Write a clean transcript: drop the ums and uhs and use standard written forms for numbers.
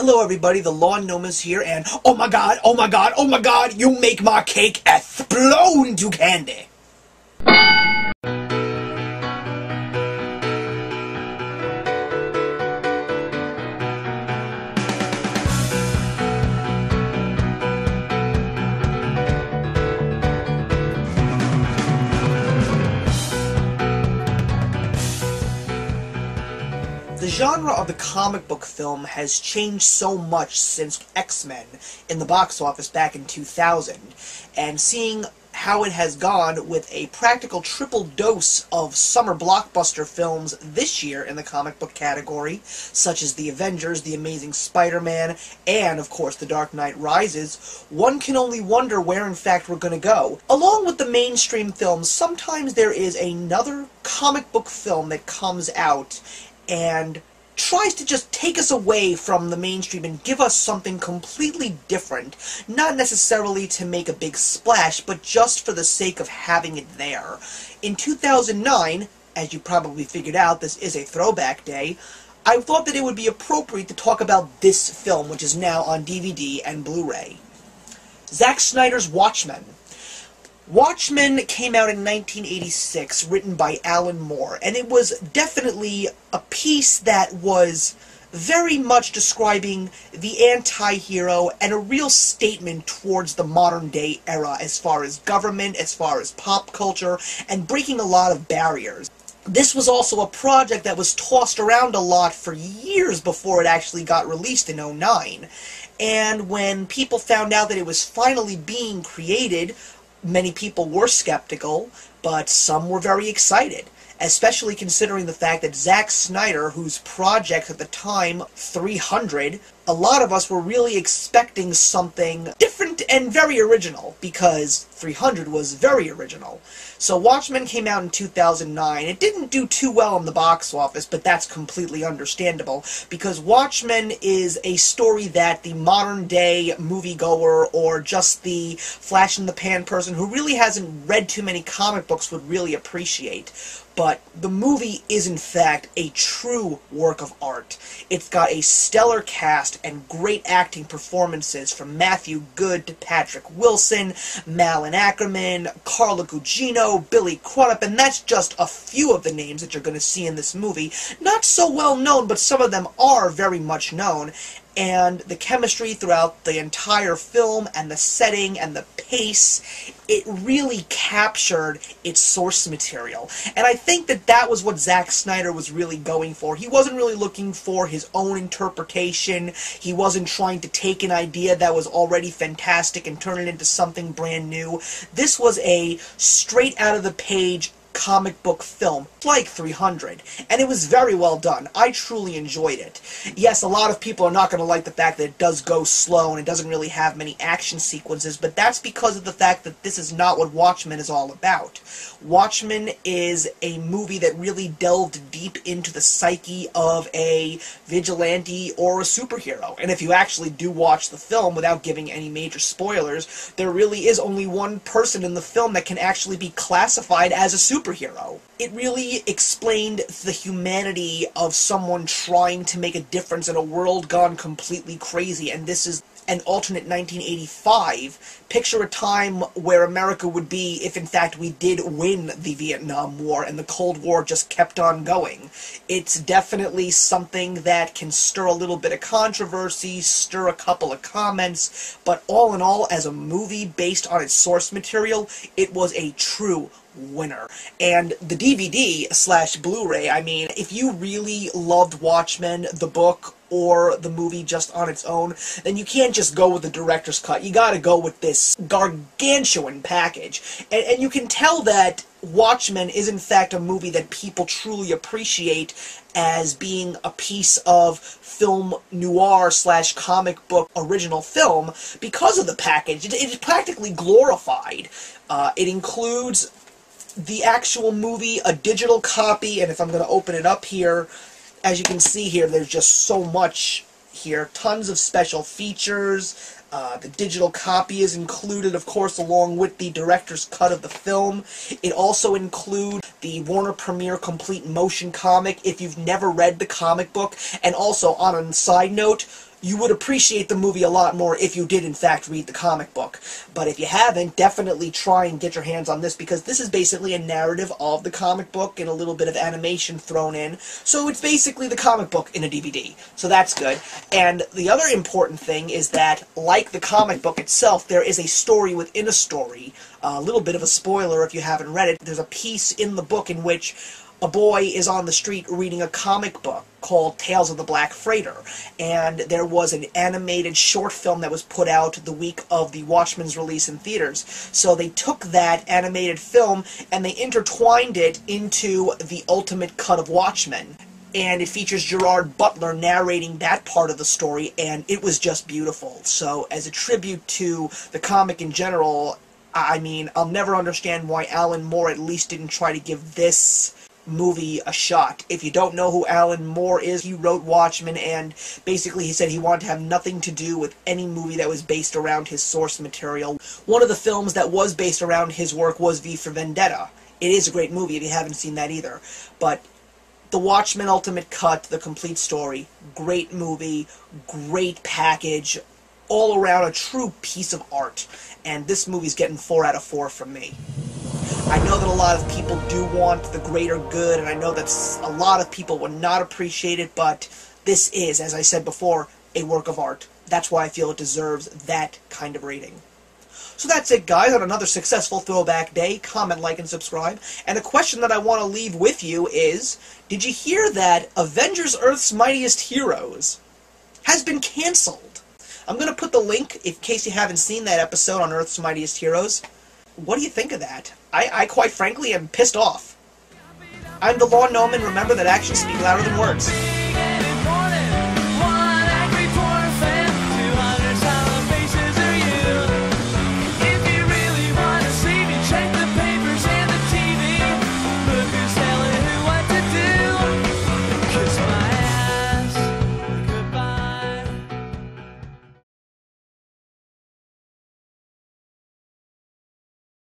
Hello everybody, the Lawn Gnome is here, and oh my god, oh my god, oh my god, you make my cake explode into candy! The genre of the comic book film has changed so much since X-Men in the box office back in 2000, and seeing how it has gone with a practical triple dose of summer blockbuster films this year in the comic book category, such as The Avengers, The Amazing Spider-Man, and, of course, The Dark Knight Rises, one can only wonder where, in fact, we're going to go. Along with the mainstream films, sometimes there is another comic book film that comes out and tries to just take us away from the mainstream and give us something completely different, not necessarily to make a big splash, but just for the sake of having it there. In 2009, as you probably figured out, this is a throwback day, I thought that it would be appropriate to talk about this film, which is now on DVD and Blu-ray. Zack Snyder's Watchmen. Watchmen came out in 1986, written by Alan Moore, and it was definitely a piece that was very much describing the anti-hero and a real statement towards the modern-day era as far as government, as far as pop culture, and breaking a lot of barriers. This was also a project that was tossed around a lot for years before it actually got released in 2009. And when people found out that it was finally being created, many people were skeptical, but some were very excited, especially considering the fact that Zack Snyder, whose project at the time, 300, a lot of us were really expecting something different and very original, because 300 was very original. So Watchmen came out in 2009. It didn't do too well in the box office, but that's completely understandable, because Watchmen is a story that the modern-day moviegoer or just the flash-in-the-pan person who really hasn't read too many comic books would really appreciate. But the movie is, in fact, a true work of art. It's got a stellar cast and great acting performances from Matthew Goode to Patrick Wilson, Malin Ackerman, Carla Gugino, Billy Crudup, and that's just a few of the names that you're going to see in this movie. Not so well known, but some of them are very much known. And the chemistry throughout the entire film, and the setting, and the pace, it really captured its source material. And I think that that was what Zack Snyder was really going for. He wasn't really looking for his own interpretation. He wasn't trying to take an idea that was already fantastic and turn it into something brand new. This was a straight-out-of-the-page comic book film, like 300, and it was very well done. I truly enjoyed it. Yes, a lot of people are not going to like the fact that it does go slow and it doesn't really have many action sequences, but that's because of the fact that this is not what Watchmen is all about. Watchmen is a movie that really delved deep into the psyche of a vigilante or a superhero, and if you actually do watch the film without giving any major spoilers, there really is only one person in the film that can actually be classified as a superhero. It really explained the humanity of someone trying to make a difference in a world gone completely crazy, and this is an alternate 1985. Picture a time where America would be if, in fact, we did win the Vietnam War and the Cold War just kept on going. It's definitely something that can stir a little bit of controversy, stir a couple of comments, but all in all, as a movie based on its source material, it was a true winner. And the DVD/Blu-ray, I mean, if you really loved Watchmen, the book, or the movie just on its own, then you can't just go with the director's cut. You gotta go with this gargantuan package. And you can tell that Watchmen is in fact a movie that people truly appreciate as being a piece of film noir/comic book original film because of the package. It is practically glorified. It includes the actual movie, a digital copy, and if I'm going to open it up here, as you can see here, there's just so much here. Tons of special features. The digital copy is included, of course, along with the director's cut of the film. It also includes the Warner Premiere Complete Motion comic if you've never read the comic book. And also, on a side note, you would appreciate the movie a lot more if you did in fact read the comic book. But if you haven't, definitely try and get your hands on this, because this is basically a narrative of the comic book and a little bit of animation thrown in. So it's basically the comic book in a DVD. So that's good. And the other important thing is that, like the comic book itself, there is a story within a story. A little bit of a spoiler if you haven't read it. There's a piece in the book in which a boy is on the street reading a comic book called Tales of the Black Freighter, and there was an animated short film that was put out the week of the Watchmen's release in theaters. So they took that animated film and they intertwined it into the ultimate cut of Watchmen. And it features Gerard Butler narrating that part of the story, and it was just beautiful. So as a tribute to the comic in general, I mean, I'll never understand why Alan Moore at least didn't try to give this movie a shot. If you don't know who Alan Moore is, he wrote Watchmen, and basically he said he wanted to have nothing to do with any movie that was based around his source material. One of the films that was based around his work was V for Vendetta. It is a great movie if you haven't seen that either. But the Watchmen Ultimate Cut, the complete story, great movie, great package, all around a true piece of art. And this movie's getting 4 out of 4 from me. I know that a lot of people do want the greater good, and I know that a lot of people would not appreciate it, but this is, as I said before, a work of art. That's why I feel it deserves that kind of rating. So that's it, guys, on another successful Throwback Day. Comment, like, and subscribe. And the question that I want to leave with you is, did you hear that Avengers Earth's Mightiest Heroes has been cancelled? I'm going to put the link, in case you haven't seen that episode on Earth's Mightiest Heroes. What do you think of that? I quite frankly am pissed off. I'm the LAWN GNOME, and remember that actions speak louder than words.